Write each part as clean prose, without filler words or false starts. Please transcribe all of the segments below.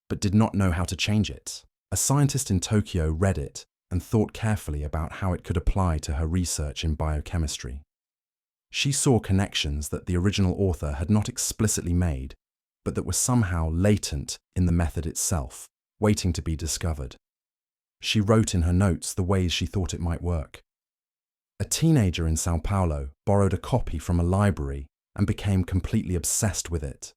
but did not know how to change it. A scientist in Tokyo read it and thought carefully about how it could apply to her research in biochemistry. She saw connections that the original author had not explicitly made, but that were somehow latent in the method itself, waiting to be discovered. She wrote in her notes the ways she thought it might work. A teenager in São Paulo borrowed a copy from a library and became completely obsessed with it.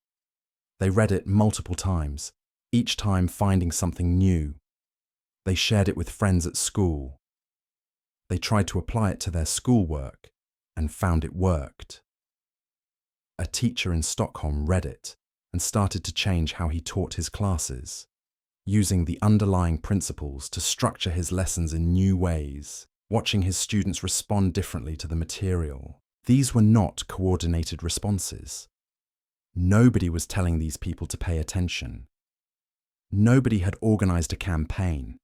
They read it multiple times, each time finding something new. They shared it with friends at school. They tried to apply it to their schoolwork and found it worked. A teacher in Stockholm read it and started to change how he taught his classes, using the underlying principles to structure his lessons in new ways, watching his students respond differently to the material. These were not coordinated responses. Nobody was telling these people to pay attention. Nobody had organized a campaign.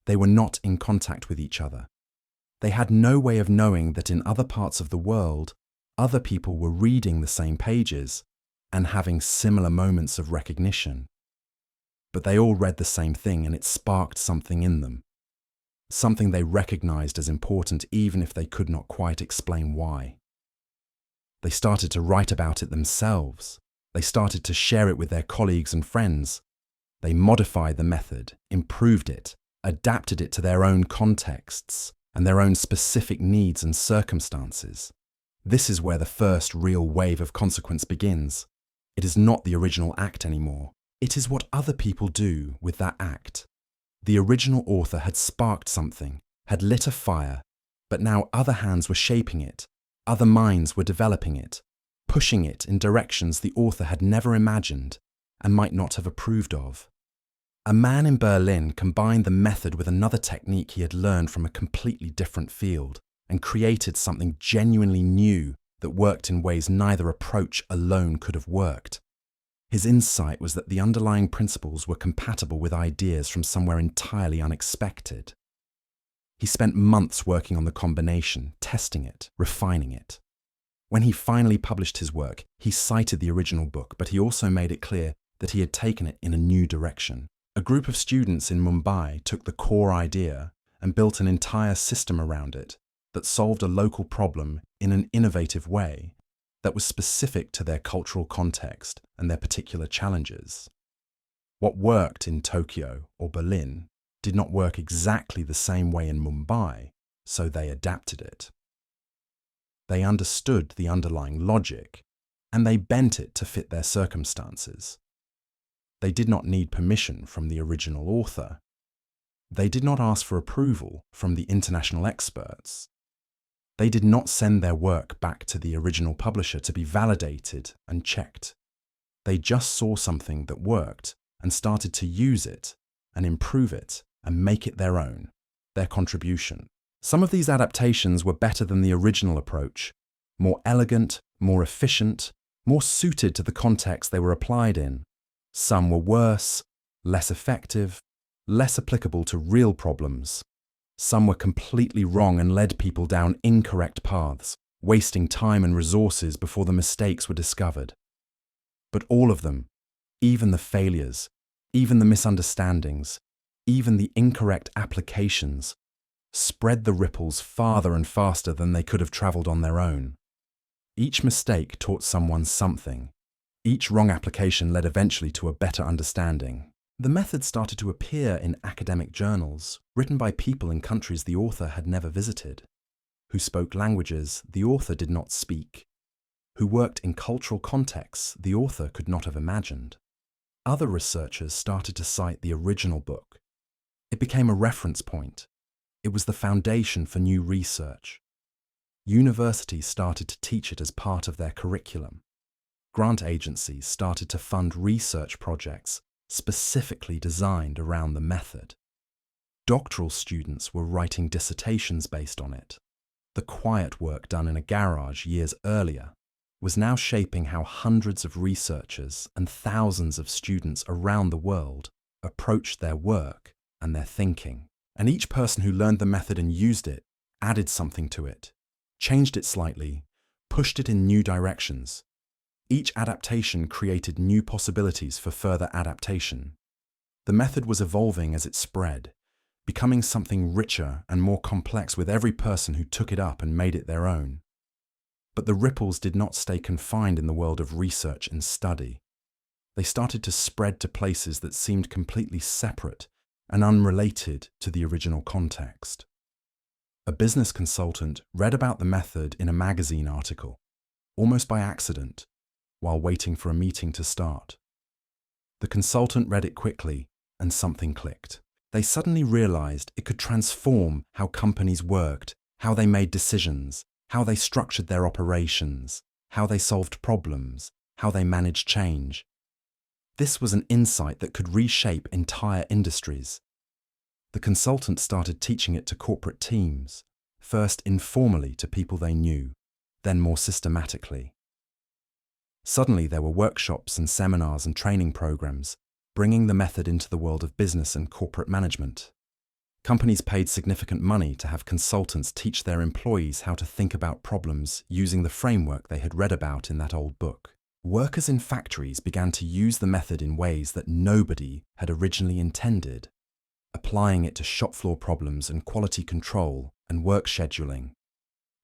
They were not in contact with each other. They had no way of knowing that in other parts of the world, other people were reading the same pages and having similar moments of recognition. But they all read the same thing, and it sparked something in them, something they recognized as important even if they could not quite explain why. They started to write about it themselves. They started to share it with their colleagues and friends. They modified the method, improved it, adapted it to their own contexts and their own specific needs and circumstances. This is where the first real wave of consequence begins. It is not the original act anymore. It is what other people do with that act. The original author had sparked something, had lit a fire, but now other hands were shaping it, other minds were developing it, pushing it in directions the author had never imagined and might not have approved of. A man in Berlin combined the method with another technique he had learned from a completely different field and created something genuinely new that worked in ways neither approach alone could have worked. His insight was that the underlying principles were compatible with ideas from somewhere entirely unexpected. He spent months working on the combination, testing it, refining it. When he finally published his work, he cited the original book, but he also made it clear that he had taken it in a new direction. A group of students in Mumbai took the core idea and built an entire system around it that solved a local problem in an innovative way that was specific to their cultural context and their particular challenges. What worked in Tokyo or Berlin did not work exactly the same way in Mumbai, so they adapted it. They understood the underlying logic, and they bent it to fit their circumstances. They did not need permission from the original author. They did not ask for approval from the international experts. They did not send their work back to the original publisher to be validated and checked. They just saw something that worked and started to use it and improve it and make it their own, their contribution. Some of these adaptations were better than the original approach, more elegant, more efficient, more suited to the context they were applied in. Some were worse, less effective, less applicable to real problems. Some were completely wrong and led people down incorrect paths, wasting time and resources before the mistakes were discovered. But all of them, even the failures, even the misunderstandings, even the incorrect applications, spread the ripples farther and faster than they could have traveled on their own. Each mistake taught someone something. Each wrong application led eventually to a better understanding. The method started to appear in academic journals, written by people in countries the author had never visited, who spoke languages the author did not speak, who worked in cultural contexts the author could not have imagined. Other researchers started to cite the original book. It became a reference point. It was the foundation for new research. Universities started to teach it as part of their curriculum. Grant agencies started to fund research projects specifically designed around the method. Doctoral students were writing dissertations based on it. The quiet work done in a garage years earlier was now shaping how hundreds of researchers and thousands of students around the world approached their work and their thinking. And each person who learned the method and used it added something to it, changed it slightly, pushed it in new directions. Each adaptation created new possibilities for further adaptation. The method was evolving as it spread, becoming something richer and more complex with every person who took it up and made it their own. But the ripples did not stay confined in the world of research and study. They started to spread to places that seemed completely separate and unrelated to the original context. A business consultant read about the method in a magazine article, almost by accident, while waiting for a meeting to start. The consultant read it quickly, and something clicked. They suddenly realized it could transform how companies worked, how they made decisions, how they structured their operations, how they solved problems, how they managed change. This was an insight that could reshape entire industries. The consultant started teaching it to corporate teams, first informally to people they knew, then more systematically. Suddenly there were workshops and seminars and training programs, bringing the method into the world of business and corporate management. Companies paid significant money to have consultants teach their employees how to think about problems using the framework they had read about in that old book. Workers in factories began to use the method in ways that nobody had originally intended, applying it to shop floor problems and quality control and work scheduling.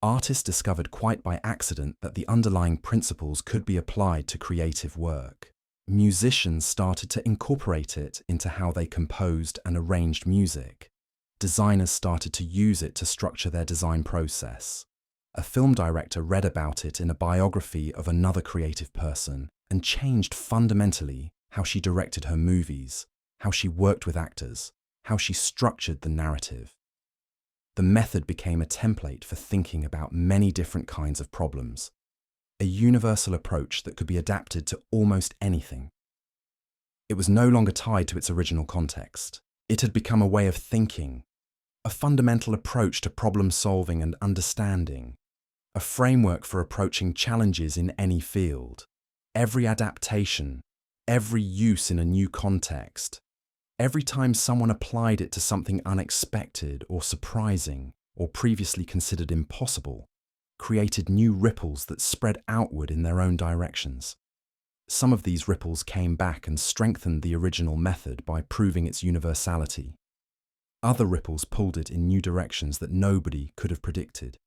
Artists discovered quite by accident that the underlying principles could be applied to creative work. Musicians started to incorporate it into how they composed and arranged music. Designers started to use it to structure their design process. A film director read about it in a biography of another creative person and changed fundamentally how she directed her movies, how she worked with actors, how she structured the narrative. The method became a template for thinking about many different kinds of problems, a universal approach that could be adapted to almost anything. It was no longer tied to its original context. It had become a way of thinking, a fundamental approach to problem solving and understanding, a framework for approaching challenges in any field. Every adaptation, every use in a new context, every time someone applied it to something unexpected or surprising or previously considered impossible, created new ripples that spread outward in their own directions. Some of these ripples came back and strengthened the original method by proving its universality. Other ripples pulled it in new directions that nobody could have predicted.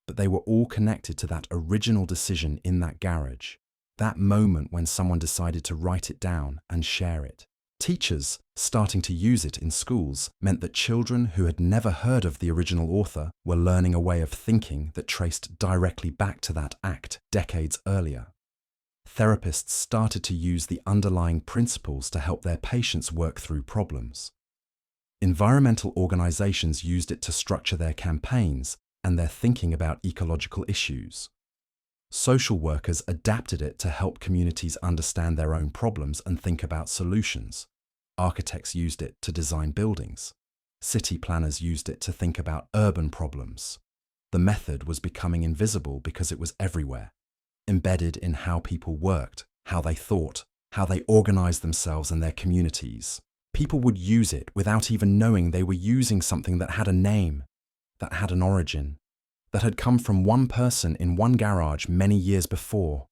But they were all connected to that original decision in that garage, that moment when someone decided to write it down and share it. Teachers starting to use it in schools meant that children who had never heard of the original author were learning a way of thinking that traced directly back to that act decades earlier. Therapists started to use the underlying principles to help their patients work through problems. Environmental organizations used it to structure their campaigns and their thinking about ecological issues. Social workers adapted it to help communities understand their own problems and think about solutions. Architects used it to design buildings. City planners used it to think about urban problems. The method was becoming invisible because it was everywhere, embedded in how people worked, how they thought, how they organized themselves and their communities. People would use it without even knowing they were using something that had a name, that had an origin, that had come from one person in one garage many years before.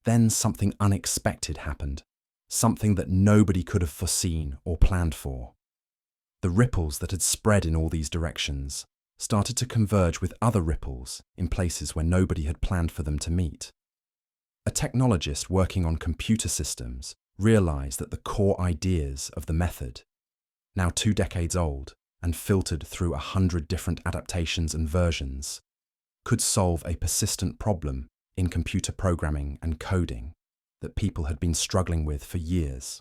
Then something unexpected happened, something that nobody could have foreseen or planned for. The ripples that had spread in all these directions started to converge with other ripples in places where nobody had planned for them to meet. A technologist working on computer systems realized that the core ideas of the method, now 2 decades old and filtered through 100 different adaptations and versions, could solve a persistent problem in computer programming and coding that people had been struggling with for years.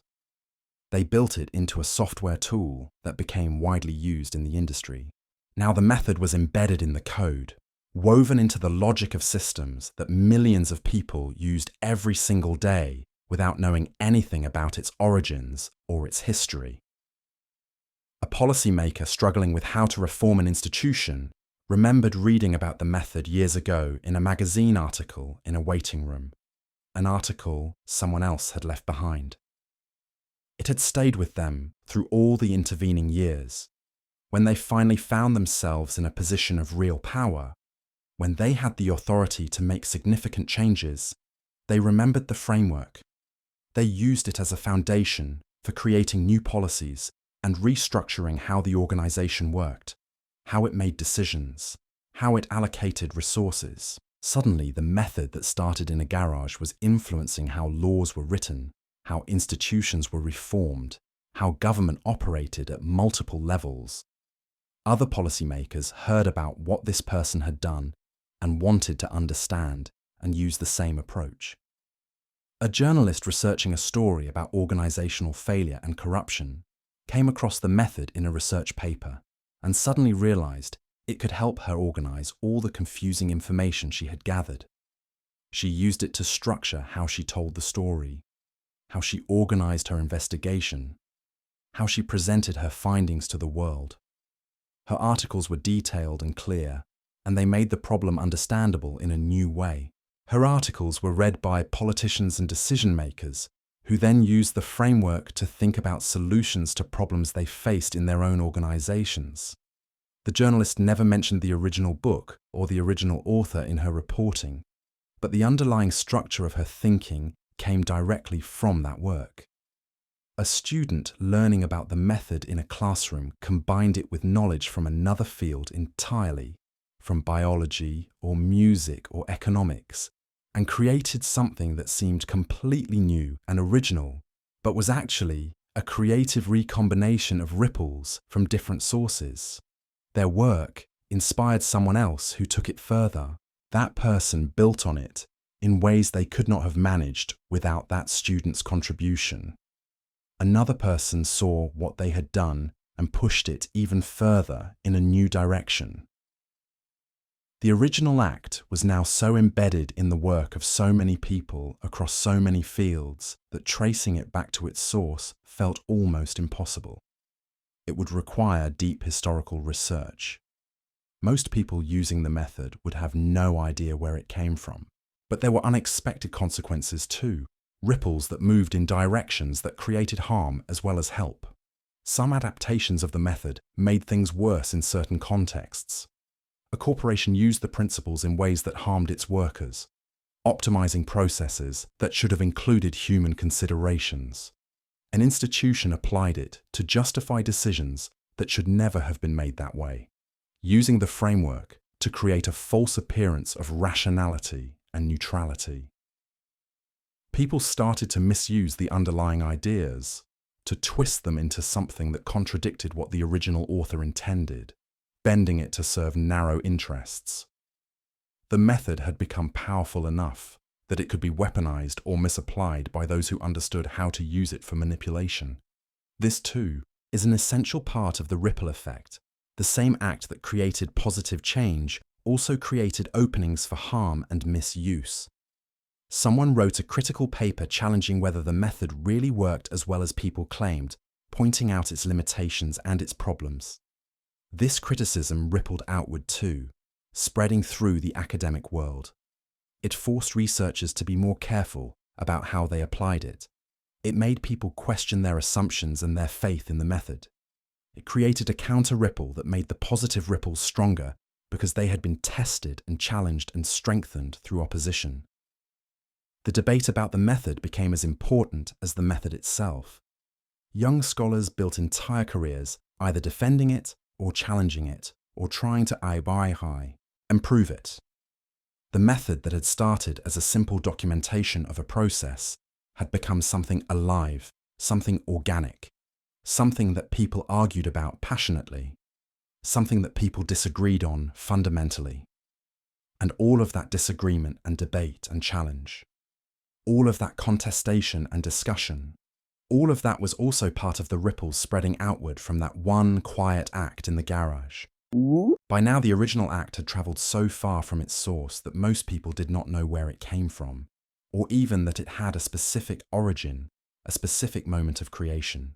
They built it into a software tool that became widely used in the industry. Now the method was embedded in the code, woven into the logic of systems that millions of people used every single day without knowing anything about its origins or its history. A policymaker struggling with how to reform an institution remembered reading about the method years ago in a magazine article in a waiting room, an article someone else had left behind. It had stayed with them through all the intervening years. When they finally found themselves in a position of real power, when they had the authority to make significant changes, they remembered the framework. They used it as a foundation for creating new policies and restructuring how the organization worked, how it made decisions, how it allocated resources. Suddenly, the method that started in a garage was influencing how laws were written, how institutions were reformed, how government operated at multiple levels. Other policymakers heard about what this person had done and wanted to understand and use the same approach. A journalist researching a story about organizational failure and corruption came across the method in a research paper and suddenly realized it could help her organize all the confusing information she had gathered. She used it to structure how she told the story, how she organized her investigation, how she presented her findings to the world. Her articles were detailed and clear, and they made the problem understandable in a new way. Her articles were read by politicians and decision-makers, who then used the framework to think about solutions to problems they faced in their own organizations. The journalist never mentioned the original book or the original author in her reporting, but the underlying structure of her thinking came directly from that work. A student learning about the method in a classroom combined it with knowledge from another field entirely, from biology or music or economics, and created something that seemed completely new and original, but was actually a creative recombination of ripples from different sources. Their work inspired someone else who took it further. That person built on it in ways they could not have managed without that student's contribution. Another person saw what they had done and pushed it even further in a new direction. The original act was now so embedded in the work of so many people across so many fields that tracing it back to its source felt almost impossible. It would require deep historical research. Most people using the method would have no idea where it came from. But there were unexpected consequences too, ripples that moved in directions that created harm as well as help. Some adaptations of the method made things worse in certain contexts. A corporation used the principles in ways that harmed its workers, optimizing processes that should have included human considerations. An institution applied it to justify decisions that should never have been made that way, using the framework to create a false appearance of rationality and neutrality. People started to misuse the underlying ideas, to twist them into something that contradicted what the original author intended, bending it to serve narrow interests. The method had become powerful enough that it could be weaponized or misapplied by those who understood how to use it for manipulation. This, too, is an essential part of the ripple effect. The same act that created positive change also created openings for harm and misuse. Someone wrote a critical paper challenging whether the method really worked as well as people claimed, pointing out its limitations and its problems. This criticism rippled outward too, spreading through the academic world. It forced researchers to be more careful about how they applied it. It made people question their assumptions and their faith in the method. It created a counter-ripple that made the positive ripples stronger because they had been tested and challenged and strengthened through opposition. The debate about the method became as important as the method itself. Young scholars built entire careers either defending it or challenging it or trying to improve it. The method that had started as a simple documentation of a process had become something alive, something organic, something that people argued about passionately, something that people disagreed on fundamentally. And all of that disagreement and debate and challenge, all of that contestation and discussion, all of that was also part of the ripples spreading outward from that one quiet act in the garage. By now, the original act had travelled so far from its source that most people did not know where it came from, or even that it had a specific origin, a specific moment of creation.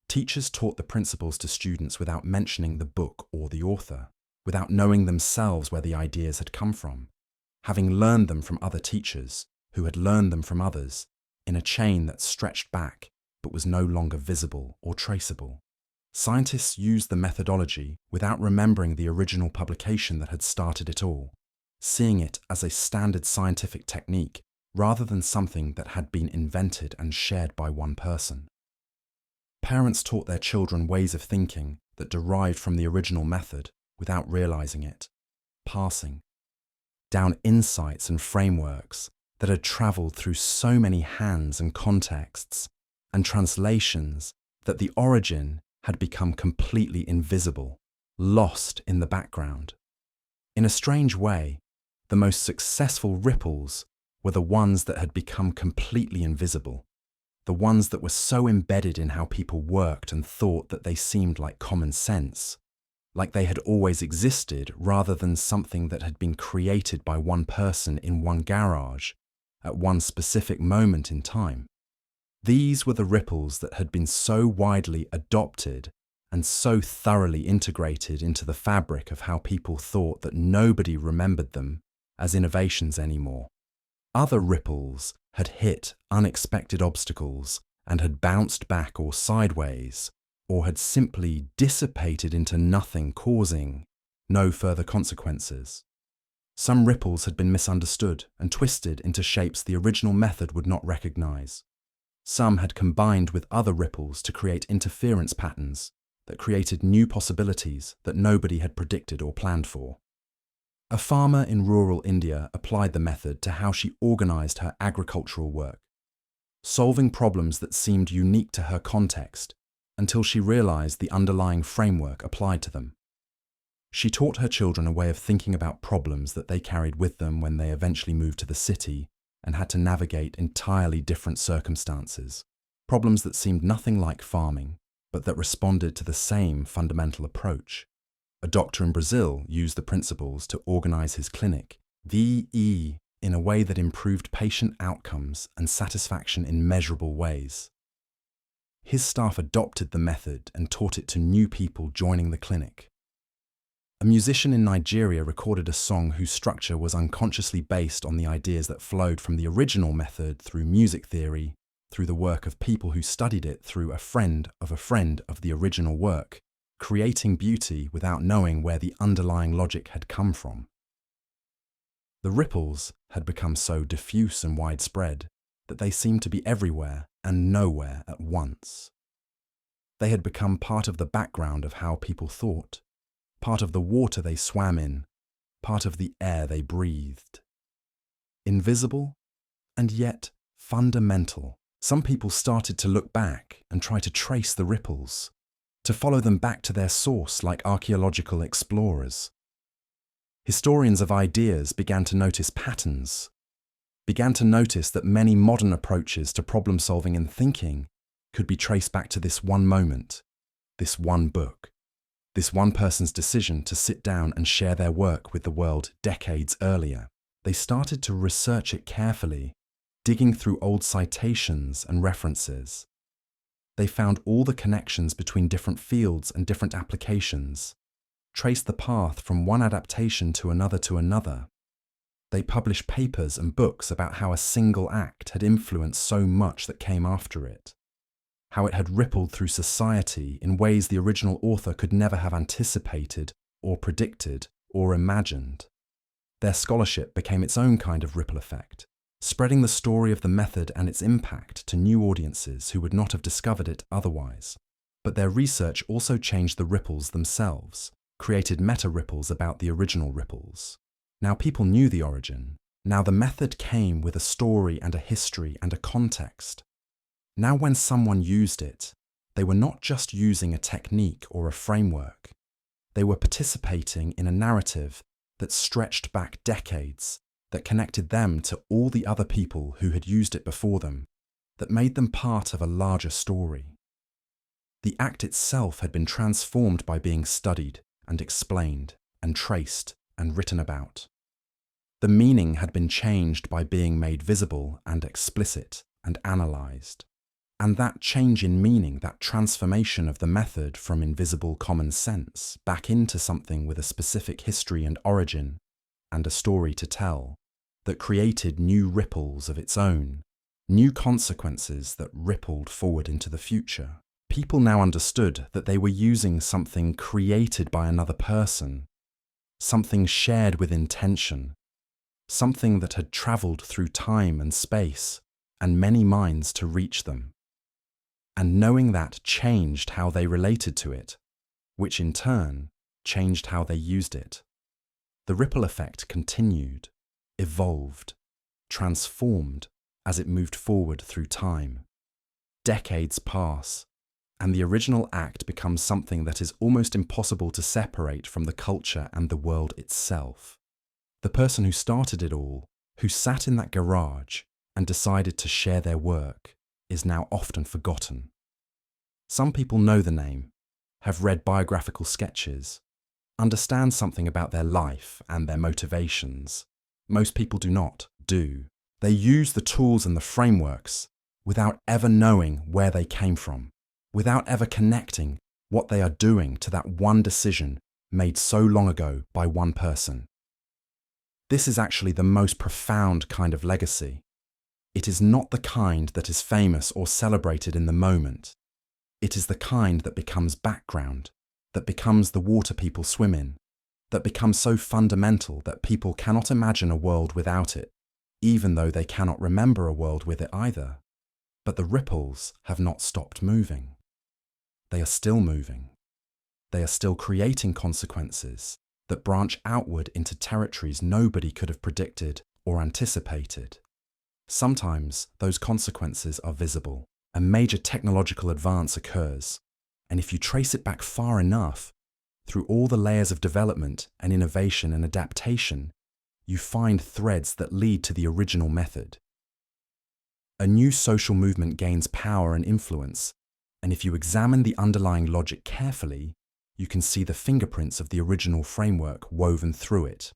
Teachers taught the principles to students without mentioning the book or the author, without knowing themselves where the ideas had come from, having learned them from other teachers who had learned them from others in a chain that stretched back but was no longer visible or traceable. Scientists used the methodology without remembering the original publication that had started it all, seeing it as a standard scientific technique rather than something that had been invented and shared by one person. Parents taught their children ways of thinking that derived from the original method without realizing it, passing down insights and frameworks that had traveled through so many hands and contexts and translations that the origin had become completely invisible, lost in the background. In a strange way, the most successful ripples were the ones that had become completely invisible, the ones that were so embedded in how people worked and thought that they seemed like common sense, like they had always existed rather than something that had been created by one person in one garage at one specific moment in time. These were the ripples that had been so widely adopted and so thoroughly integrated into the fabric of how people thought that nobody remembered them as innovations anymore. Other ripples had hit unexpected obstacles and had bounced back or sideways, or had simply dissipated into nothing, causing no further consequences. Some ripples had been misunderstood and twisted into shapes the original method would not recognize. Some had combined with other ripples to create interference patterns that created new possibilities that nobody had predicted or planned for. A farmer in rural India applied the method to how she organized her agricultural work, solving problems that seemed unique to her context until she realized the underlying framework applied to them. She taught her children a way of thinking about problems that they carried with them when they eventually moved to the city and had to navigate entirely different circumstances, problems that seemed nothing like farming, but that responded to the same fundamental approach. A doctor in Brazil used the principles to organize his clinic, VE, in a way that improved patient outcomes and satisfaction in measurable ways. His staff adopted the method and taught it to new people joining the clinic. A musician in Nigeria recorded a song whose structure was unconsciously based on the ideas that flowed from the original method through music theory, through the work of people who studied it through a friend of the original work, creating beauty without knowing where the underlying logic had come from. The ripples had become so diffuse and widespread that they seemed to be everywhere and nowhere at once. They had become part of the background of how people thought, part of the water they swam in, part of the air they breathed. Invisible and yet fundamental. Some people started to look back and try to trace the ripples, to follow them back to their source like archaeological explorers. Historians of ideas began to notice patterns, began to notice that many modern approaches to problem-solving and thinking could be traced back to this one moment, this one book, this one person's decision to sit down and share their work with the world decades earlier. They started to research it carefully, digging through old citations and references. They found all the connections between different fields and different applications, traced the path from one adaptation to another. They published papers and books about how a single act had influenced so much that came after it, how it had rippled through society in ways the original author could never have anticipated or predicted or imagined. Their scholarship became its own kind of ripple effect, spreading the story of the method and its impact to new audiences who would not have discovered it otherwise. But their research also changed the ripples themselves, created meta-ripples about the original ripples. Now people knew the origin. Now the method came with a story and a history and a context. Now when someone used it, they were not just using a technique or a framework. They were participating in a narrative that stretched back decades, that connected them to all the other people who had used it before them, that made them part of a larger story. The act itself had been transformed by being studied and explained and traced and written about. The meaning had been changed by being made visible and explicit and analysed. And that change in meaning, that transformation of the method from invisible common sense back into something with a specific history and origin and a story to tell, that created new ripples of its own, new consequences that rippled forward into the future. People now understood that they were using something created by another person, something shared with intention, something that had travelled through time and space and many minds to reach them. And knowing that changed how they related to it, which in turn changed how they used it. The ripple effect continued, evolved, transformed as it moved forward through time. Decades pass, and the original act becomes something that is almost impossible to separate from the culture and the world itself. The person who started it all, who sat in that garage and decided to share their work, is now often forgotten. Some people know the name, have read biographical sketches, understand something about their life and their motivations. Most people do not, do. They use the tools and the frameworks without ever knowing where they came from, without ever connecting what they are doing to that one decision made so long ago by one person. This is actually the most profound kind of legacy. It is not the kind that is famous or celebrated in the moment. It is the kind that becomes background, that becomes the water people swim in, that becomes so fundamental that people cannot imagine a world without it, even though they cannot remember a world with it either. But the ripples have not stopped moving. They are still moving. They are still creating consequences that branch outward into territories nobody could have predicted or anticipated. Sometimes those consequences are visible. A major technological advance occurs, and if you trace it back far enough, through all the layers of development and innovation and adaptation, you find threads that lead to the original method. A new social movement gains power and influence, and if you examine the underlying logic carefully, you can see the fingerprints of the original framework woven through it.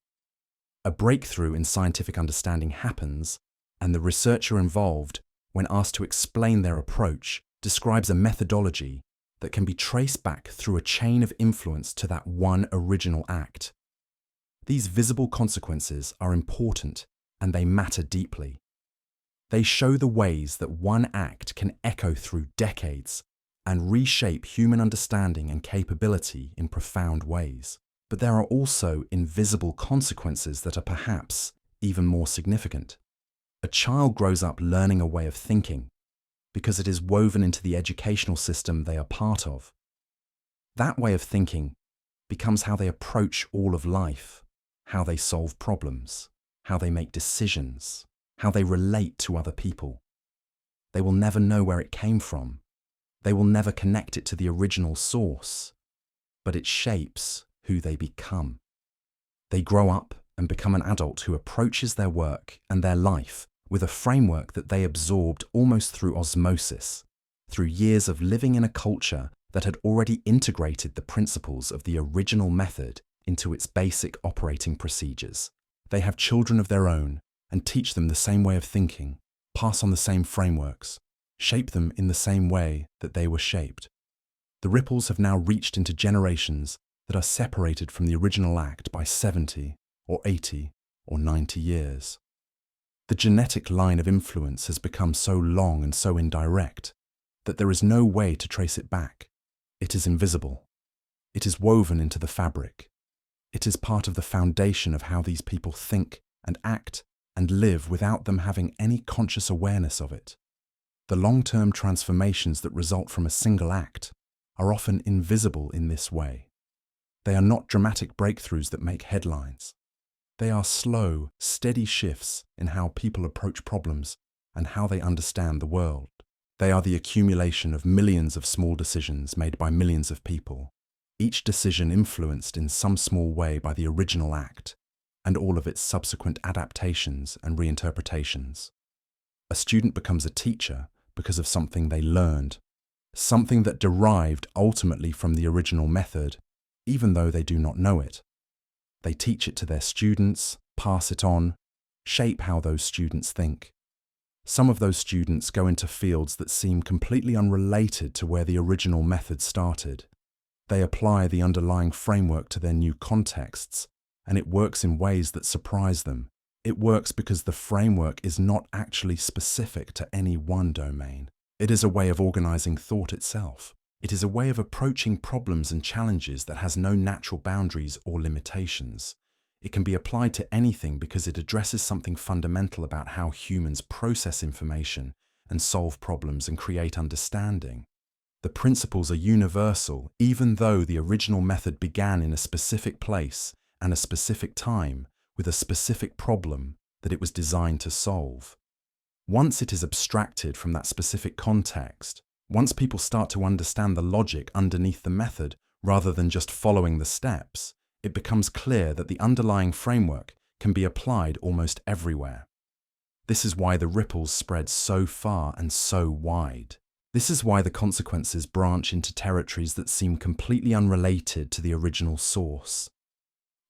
A breakthrough in scientific understanding happens, and the researcher involved, when asked to explain their approach, describes a methodology that can be traced back through a chain of influence to that one original act. These visible consequences are important, and they matter deeply. They show the ways that one act can echo through decades and reshape human understanding and capability in profound ways. But there are also invisible consequences that are perhaps even more significant. A child grows up learning a way of thinking because it is woven into the educational system they are part of. That way of thinking becomes how they approach all of life, how they solve problems, how they make decisions, how they relate to other people. They will never know where it came from. They will never connect it to the original source, but it shapes who they become. They grow up and become an adult who approaches their work and their life with a framework that they absorbed almost through osmosis, through years of living in a culture that had already integrated the principles of the original method into its basic operating procedures. They have children of their own and teach them the same way of thinking, pass on the same frameworks, shape them in the same way that they were shaped. The ripples have now reached into generations that are separated from the original act by 70 or 80 or 90 years. The genetic line of influence has become so long and so indirect that there is no way to trace it back. It is invisible. It is woven into the fabric. It is part of the foundation of how these people think and act and live without them having any conscious awareness of it. The long-term transformations that result from a single act are often invisible in this way. They are not dramatic breakthroughs that make headlines. They are slow, steady shifts in how people approach problems and how they understand the world. They are the accumulation of millions of small decisions made by millions of people, each decision influenced in some small way by the original act and all of its subsequent adaptations and reinterpretations. A student becomes a teacher because of something they learned, something that derived ultimately from the original method, even though they do not know it. They teach it to their students, pass it on, shape how those students think. Some of those students go into fields that seem completely unrelated to where the original method started. They apply the underlying framework to their new contexts, and it works in ways that surprise them. It works because the framework is not actually specific to any one domain. It is a way of organizing thought itself. It is a way of approaching problems and challenges that has no natural boundaries or limitations. It can be applied to anything because it addresses something fundamental about how humans process information and solve problems and create understanding. The principles are universal, even though the original method began in a specific place and a specific time with a specific problem that it was designed to solve. Once it is abstracted from that specific context, once people start to understand the logic underneath the method rather than just following the steps, it becomes clear that the underlying framework can be applied almost everywhere. This is why the ripples spread so far and so wide. This is why the consequences branch into territories that seem completely unrelated to the original source.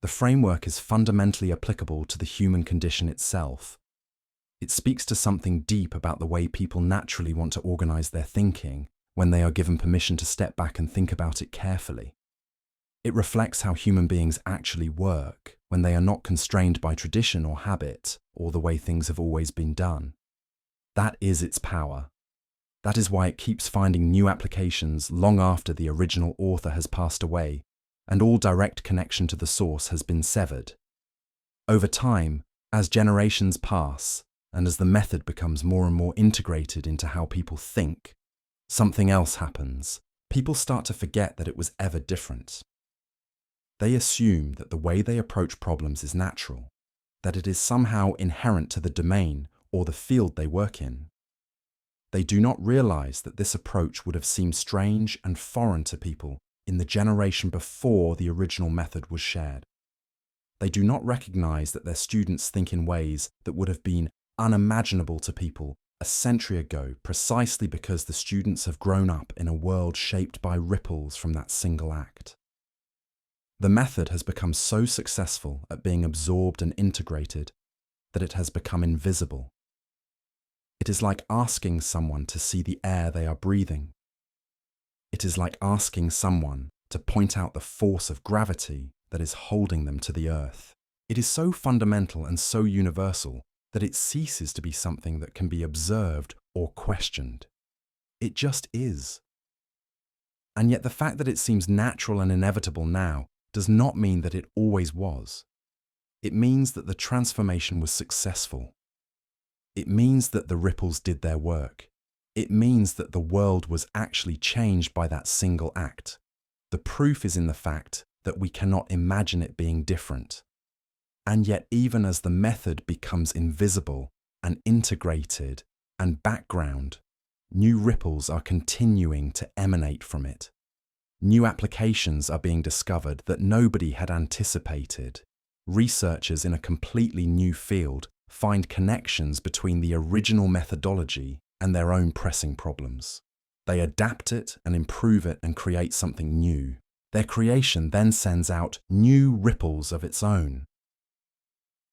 The framework is fundamentally applicable to the human condition itself. It speaks to something deep about the way people naturally want to organize their thinking when they are given permission to step back and think about it carefully. It reflects how human beings actually work when they are not constrained by tradition or habit or the way things have always been done. That is its power. That is why it keeps finding new applications long after the original author has passed away and all direct connection to the source has been severed. Over time, as generations pass, and as the method becomes more and more integrated into how people think, something else happens. People start to forget that it was ever different. They assume that the way they approach problems is natural, that it is somehow inherent to the domain or the field they work in. They do not realize that this approach would have seemed strange and foreign to people in the generation before the original method was shared. They do not recognize that their students think in ways that would have been unimaginable to people a century ago, precisely because the students have grown up in a world shaped by ripples from that single act. The method has become so successful at being absorbed and integrated that it has become invisible. It is like asking someone to see the air they are breathing. It is like asking someone to point out the force of gravity that is holding them to the earth. It is so fundamental and so universal that it ceases to be something that can be observed or questioned. It just is. And yet the fact that it seems natural and inevitable now does not mean that it always was. It means that the transformation was successful. It means that the ripples did their work. It means that the world was actually changed by that single act. The proof is in the fact that we cannot imagine it being different. And yet, even as the method becomes invisible and integrated and background, new ripples are continuing to emanate from it. New applications are being discovered that nobody had anticipated. Researchers in a completely new field find connections between the original methodology and their own pressing problems. They adapt it and improve it and create something new. Their creation then sends out new ripples of its own.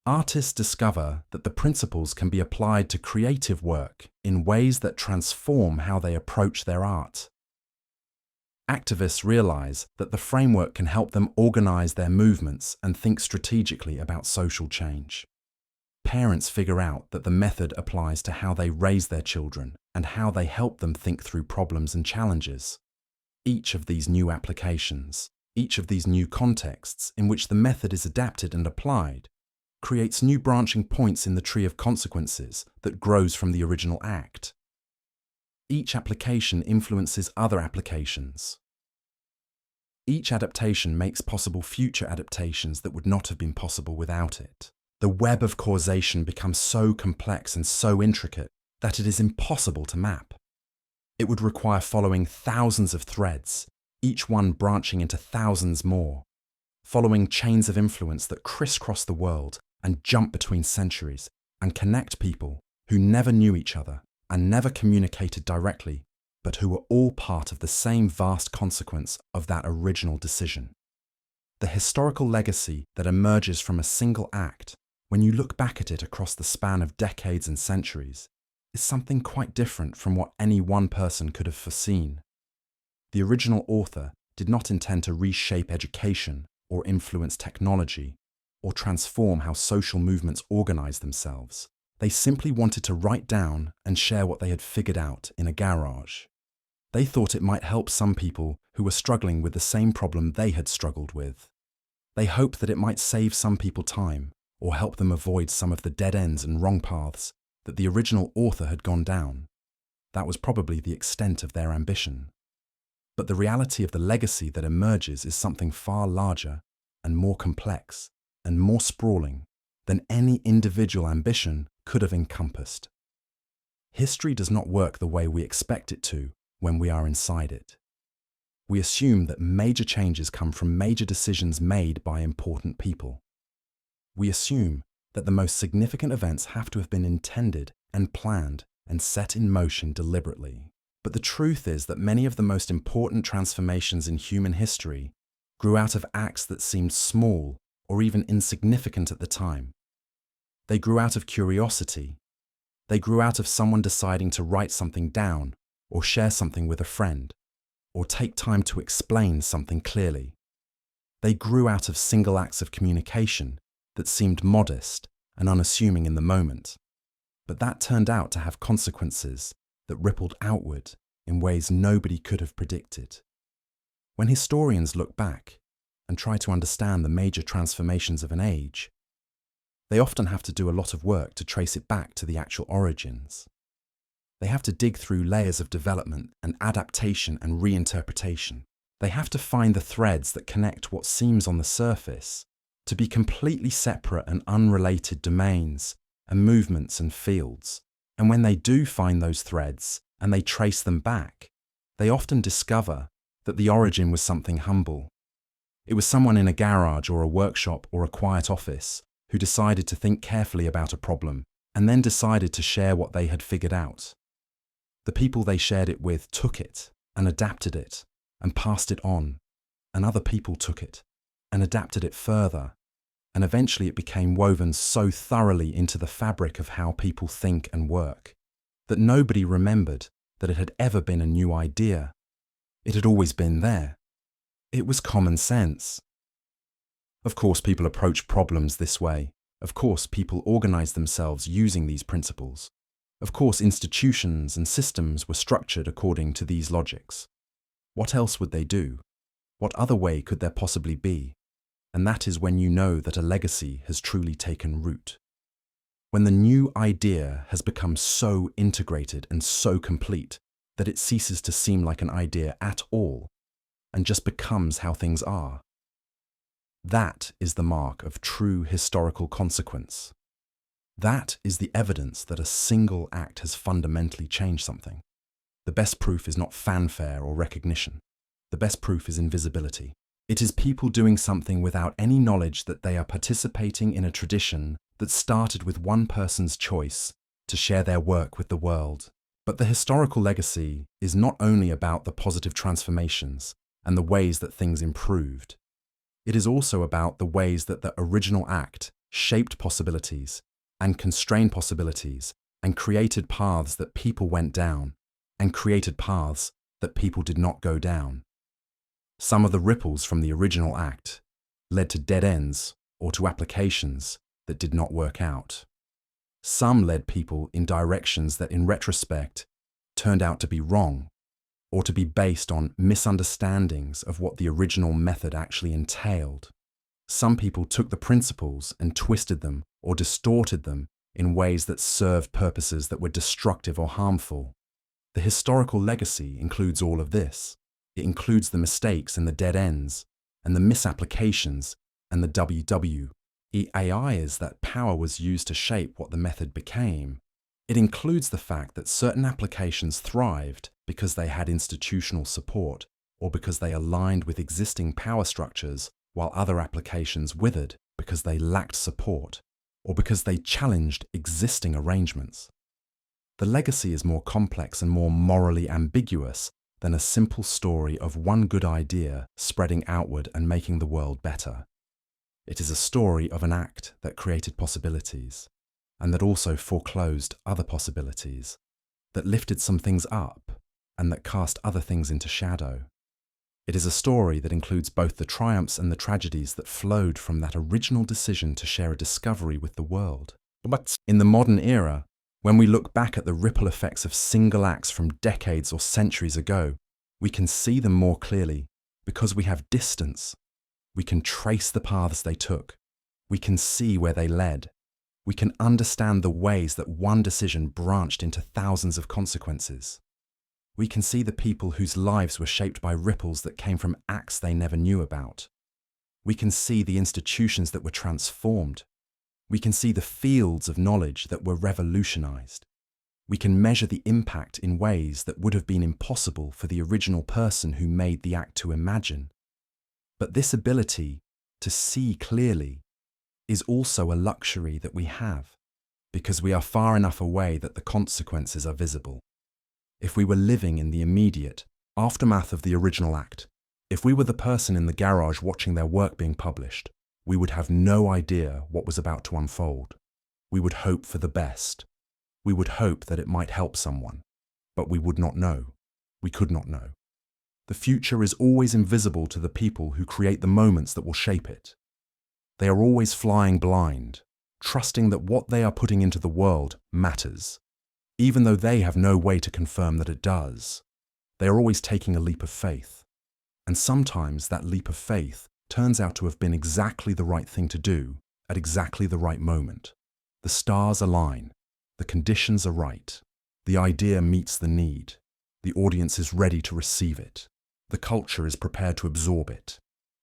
Artists discover that the principles can be applied to creative work in ways that transform how they approach their art. Activists realize that the framework can help them organize their movements and think strategically about social change. Parents figure out that the method applies to how they raise their children and how they help them think through problems and challenges. Each of these new applications, each of these new contexts in which the method is adapted and applied, creates new branching points in the tree of consequences that grows from the original act. Each application influences other applications. Each adaptation makes possible future adaptations that would not have been possible without it. The web of causation becomes so complex and so intricate that it is impossible to map. It would require following thousands of threads, each one branching into thousands more, following chains of influence that crisscross the world and jump between centuries and connect people who never knew each other and never communicated directly, but who were all part of the same vast consequence of that original decision. The historical legacy that emerges from a single act, when you look back at it across the span of decades and centuries, is something quite different from what any one person could have foreseen. The original author did not intend to reshape education or influence technology or transform how social movements organize themselves. They simply wanted to write down and share what they had figured out in a garage. They thought it might help some people who were struggling with the same problem they had struggled with. They hoped that it might save some people time or help them avoid some of the dead ends and wrong paths that the original author had gone down. That was probably the extent of their ambition. But the reality of the legacy that emerges is something far larger and more complex and more sprawling than any individual ambition could have encompassed. History does not work the way we expect it to when we are inside it. We assume that major changes come from major decisions made by important people. We assume that the most significant events have to have been intended and planned and set in motion deliberately. But the truth is that many of the most important transformations in human history grew out of acts that seemed small or even insignificant at the time. They grew out of curiosity. They grew out of someone deciding to write something down or share something with a friend or take time to explain something clearly. They grew out of single acts of communication that seemed modest and unassuming in the moment, but that turned out to have consequences that rippled outward in ways nobody could have predicted. When historians look back and try to understand the major transformations of an age, they often have to do a lot of work to trace it back to the actual origins. They have to dig through layers of development and adaptation and reinterpretation. They have to find the threads that connect what seems on the surface to be completely separate and unrelated domains and movements and fields. And when they do find those threads and they trace them back, they often discover that the origin was something humble. It was someone in a garage or a workshop or a quiet office who decided to think carefully about a problem and then decided to share what they had figured out. The people they shared it with took it and adapted it and passed it on, and other people took it and adapted it further, and eventually it became woven so thoroughly into the fabric of how people think and work that nobody remembered that it had ever been a new idea. It had always been there. It was common sense. Of course, people approach problems this way. Of course, people organize themselves using these principles. Of course, institutions and systems were structured according to these logics. What else would they do? What other way could there possibly be? And that is when you know that a legacy has truly taken root. When the new idea has become so integrated and so complete that it ceases to seem like an idea at all and just becomes how things are. That is the mark of true historical consequence. That is the evidence that a single act has fundamentally changed something. The best proof is not fanfare or recognition. The best proof is invisibility. It is people doing something without any knowledge that they are participating in a tradition that started with one person's choice to share their work with the world. But the historical legacy is not only about the positive transformations and the ways that things improved. It is also about the ways that the original act shaped possibilities and constrained possibilities and created paths that people went down and created paths that people did not go down. Some of the ripples from the original act led to dead ends or to applications that did not work out. Some led people in directions that in retrospect turned out to be wrong or to be based on misunderstandings of what the original method actually entailed. Some people took the principles and twisted them or distorted them in ways that served purposes that were destructive or harmful. The historical legacy includes all of this. It includes the mistakes and the dead ends and the misapplications and the WWEAI is that power was used to shape what the method became. It includes the fact that certain applications thrived because they had institutional support or because they aligned with existing power structures, while other applications withered because they lacked support or because they challenged existing arrangements. The legacy is more complex and more morally ambiguous than a simple story of one good idea spreading outward and making the world better. It is a story of an act that created possibilities and that also foreclosed other possibilities, that lifted some things up and that cast other things into shadow. It is a story that includes both the triumphs and the tragedies that flowed from that original decision to share a discovery with the world. But in the modern era, when we look back at the ripple effects of single acts from decades or centuries ago, we can see them more clearly because we have distance. We can trace the paths they took. We can see where they led. We can understand the ways that one decision branched into thousands of consequences. We can see the people whose lives were shaped by ripples that came from acts they never knew about. We can see the institutions that were transformed. We can see the fields of knowledge that were revolutionized. We can measure the impact in ways that would have been impossible for the original person who made the act to imagine. But this ability to see clearly is also a luxury that we have, because we are far enough away that the consequences are visible. If we were living in the immediate aftermath of the original act, if we were the person in the garage watching their work being published, we would have no idea what was about to unfold. We would hope for the best. We would hope that it might help someone, but we would not know. We could not know. The future is always invisible to the people who create the moments that will shape it. They are always flying blind, trusting that what they are putting into the world matters, even though they have no way to confirm that it does. They are always taking a leap of faith. And sometimes that leap of faith turns out to have been exactly the right thing to do at exactly the right moment. The stars align. The conditions are right. The idea meets the need. The audience is ready to receive it. The culture is prepared to absorb it.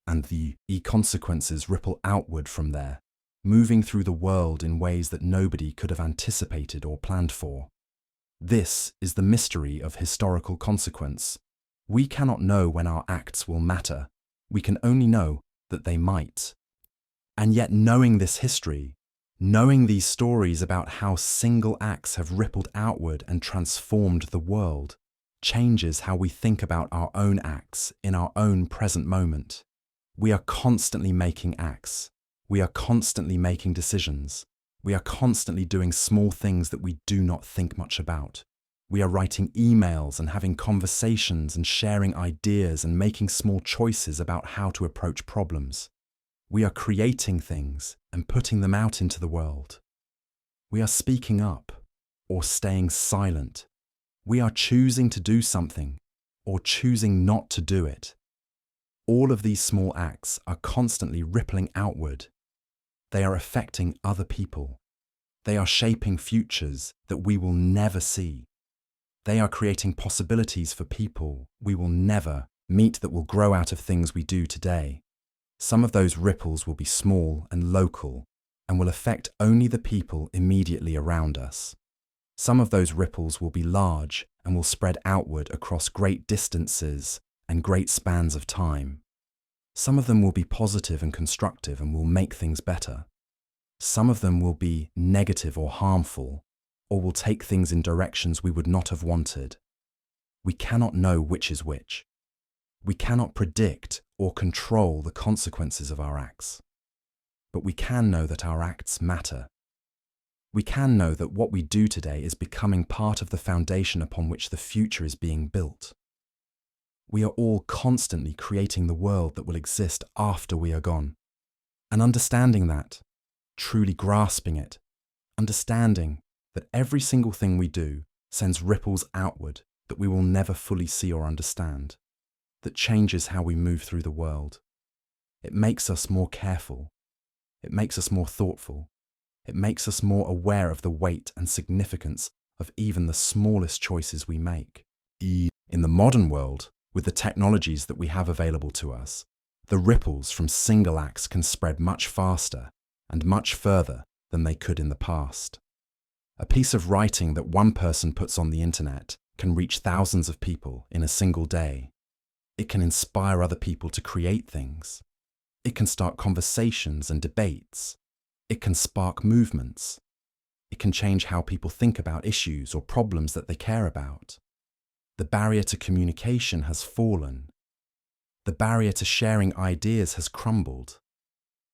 And the consequences ripple outward from there, moving through the world in ways that nobody could have anticipated or planned for. This is the mystery of historical consequence. We cannot know when our acts will matter. We can only know that they might. And yet knowing this history, knowing these stories about how single acts have rippled outward and transformed the world, changes how we think about our own acts in our own present moment. We are constantly making acts. We are constantly making decisions. We are constantly doing small things that we do not think much about. We are writing emails and having conversations and sharing ideas and making small choices about how to approach problems. We are creating things and putting them out into the world. We are speaking up or staying silent. We are choosing to do something or choosing not to do it. All of these small acts are constantly rippling outward. They are affecting other people. They are shaping futures that we will never see. They are creating possibilities for people we will never meet that will grow out of things we do today. Some of those ripples will be small and local and will affect only the people immediately around us. Some of those ripples will be large and will spread outward across great distances and great spans of time. Some of them will be positive and constructive and will make things better. Some of them will be negative or harmful, or will take things in directions we would not have wanted. We cannot know which is which. We cannot predict or control the consequences of our acts. But we can know that our acts matter. We can know that what we do today is becoming part of the foundation upon which the future is being built. We are all constantly creating the world that will exist after we are gone. And understanding that, truly grasping it, understanding that every single thing we do sends ripples outward that we will never fully see or understand, that changes how we move through the world. It makes us more careful. It makes us more thoughtful. It makes us more aware of the weight and significance of even the smallest choices we make. In the modern world, with the technologies that we have available to us, the ripples from single acts can spread much faster and much further than they could in the past. A piece of writing that one person puts on the internet can reach thousands of people in a single day. It can inspire other people to create things. It can start conversations and debates. It can spark movements. It can change how people think about issues or problems that they care about. The barrier to communication has fallen. The barrier to sharing ideas has crumbled.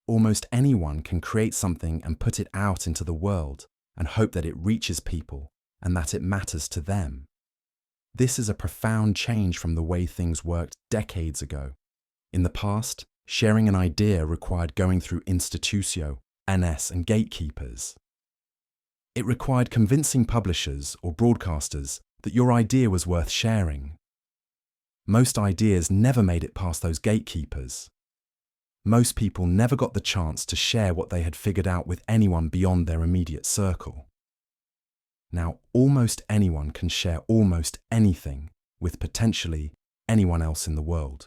Almost anyone can create something and put it out into the world and hope that it reaches people and that it matters to them. This is a profound change from the way things worked decades ago. In the past, sharing an idea required going through institutio, NS, and gatekeepers. It required convincing publishers or broadcasters that your idea was worth sharing. Most ideas never made it past those gatekeepers. Most people never got the chance to share what they had figured out with anyone beyond their immediate circle. Now, almost anyone can share almost anything with potentially anyone else in the world.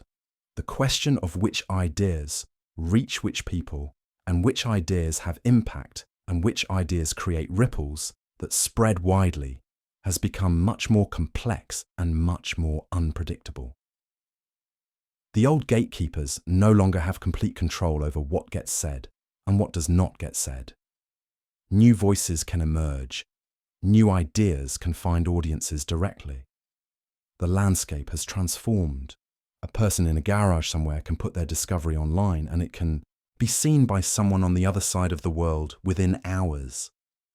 The question of which ideas reach which people and which ideas have impact and which ideas create ripples that spread widely has become much more complex and much more unpredictable. The old gatekeepers no longer have complete control over what gets said and what does not get said. New voices can emerge. New ideas can find audiences directly. The landscape has transformed. A person in a garage somewhere can put their discovery online and it can be seen by someone on the other side of the world within hours.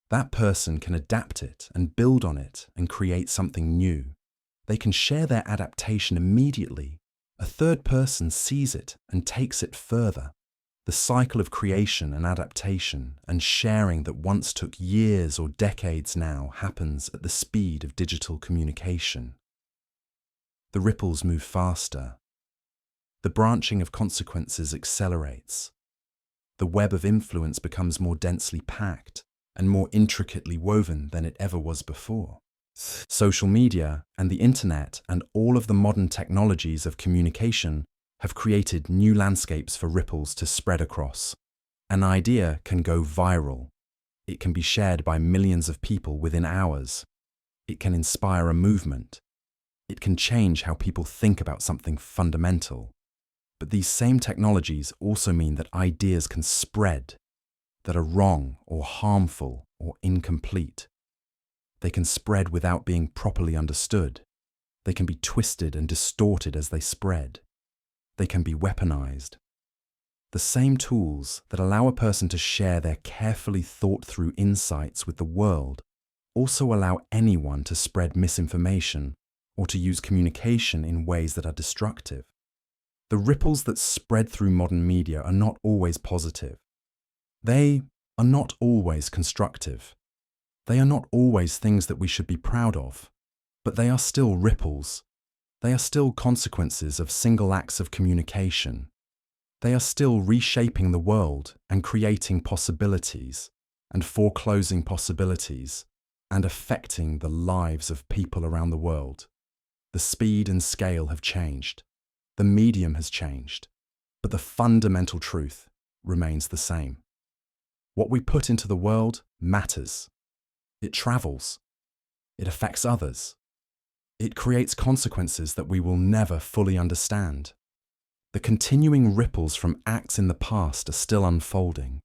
That person can adapt it and build on it and create something new. They can share their adaptation immediately. A third person sees it and takes it further. The cycle of creation and adaptation and sharing that once took years or decades now happens at the speed of digital communication. The ripples move faster. The branching of consequences accelerates. The web of influence becomes more densely packed and more intricately woven than it ever was before. Social media and the internet and all of the modern technologies of communication have created new landscapes for ripples to spread across. An idea can go viral. It can be shared by millions of people within hours. It can inspire a movement. It can change how people think about something fundamental. But these same technologies also mean that ideas can spread that are wrong or harmful or incomplete. They can spread without being properly understood. They can be twisted and distorted as they spread. They can be weaponized. The same tools that allow a person to share their carefully thought through insights with the world also allow anyone to spread misinformation or to use communication in ways that are destructive. The ripples that spread through modern media are not always positive. They are not always constructive. They are not always things that we should be proud of, but they are still ripples. They are still consequences of single acts of communication. They are still reshaping the world and creating possibilities and foreclosing possibilities and affecting the lives of people around the world. The speed and scale have changed. The medium has changed, but the fundamental truth remains the same. What we put into the world matters. It travels. It affects others. It creates consequences that we will never fully understand. The continuing ripples from acts in the past are still unfolding.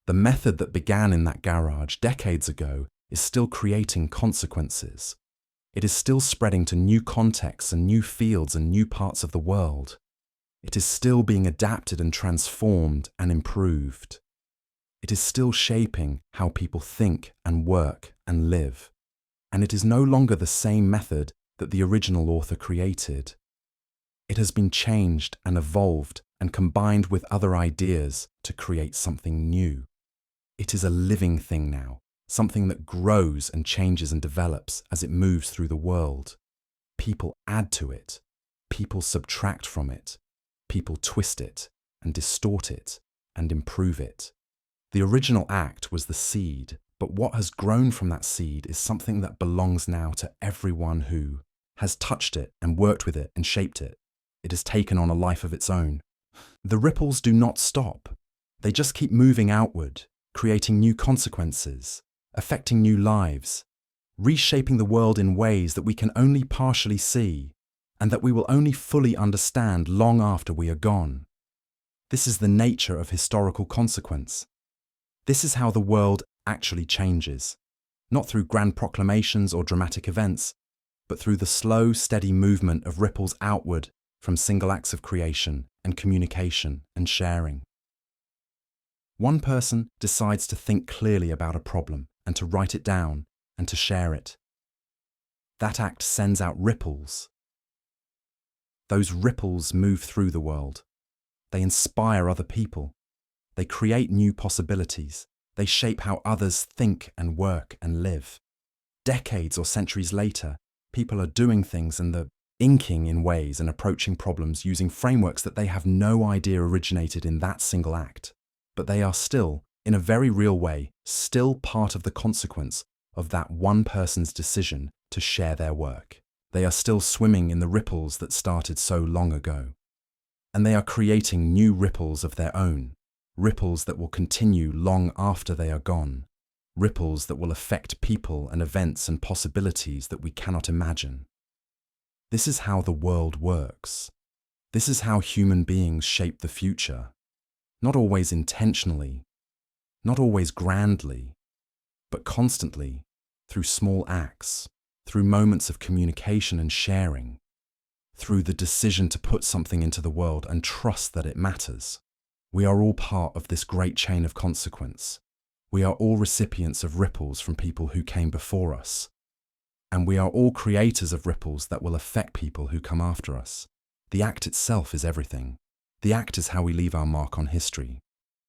The method that began in that garage decades ago is still creating consequences. It is still spreading to new contexts and new fields and new parts of the world. It is still being adapted and transformed and improved. It is still shaping how people think and work and live. And it is no longer the same method that the original author created. It has been changed and evolved and combined with other ideas to create something new. It is a living thing now, something that grows and changes and develops as it moves through the world. People add to it. People subtract from it. People twist it and distort it and improve it. The original act was the seed, but what has grown from that seed is something that belongs now to everyone who has touched it and worked with it and shaped it. It has taken on a life of its own. The ripples do not stop. They just keep moving outward, creating new consequences, affecting new lives, reshaping the world in ways that we can only partially see and that we will only fully understand long after we are gone. This is the nature of historical consequence. This is how the world actually changes, not through grand proclamations or dramatic events, but through the slow, steady movement of ripples outward from single acts of creation and communication and sharing. One person decides to think clearly about a problem and to write it down and to share it. That act sends out ripples. Those ripples move through the world. They inspire other people. They create new possibilities. They shape how others think and work and live. Decades or centuries later, people are doing things and they're inking in ways and approaching problems using frameworks that they have no idea originated in that single act. But they are still, in a very real way, still part of the consequence of that one person's decision to share their work. They are still swimming in the ripples that started so long ago. And they are creating new ripples of their own, ripples that will continue long after they are gone, ripples that will affect people and events and possibilities that we cannot imagine. This is how the world works. This is how human beings shape the future. Not always intentionally, not always grandly, but constantly, through small acts, through moments of communication and sharing, through the decision to put something into the world and trust that it matters. We are all part of this great chain of consequence. We are all recipients of ripples from people who came before us. And we are all creators of ripples that will affect people who come after us. The act itself is everything. The act is how we leave our mark on history.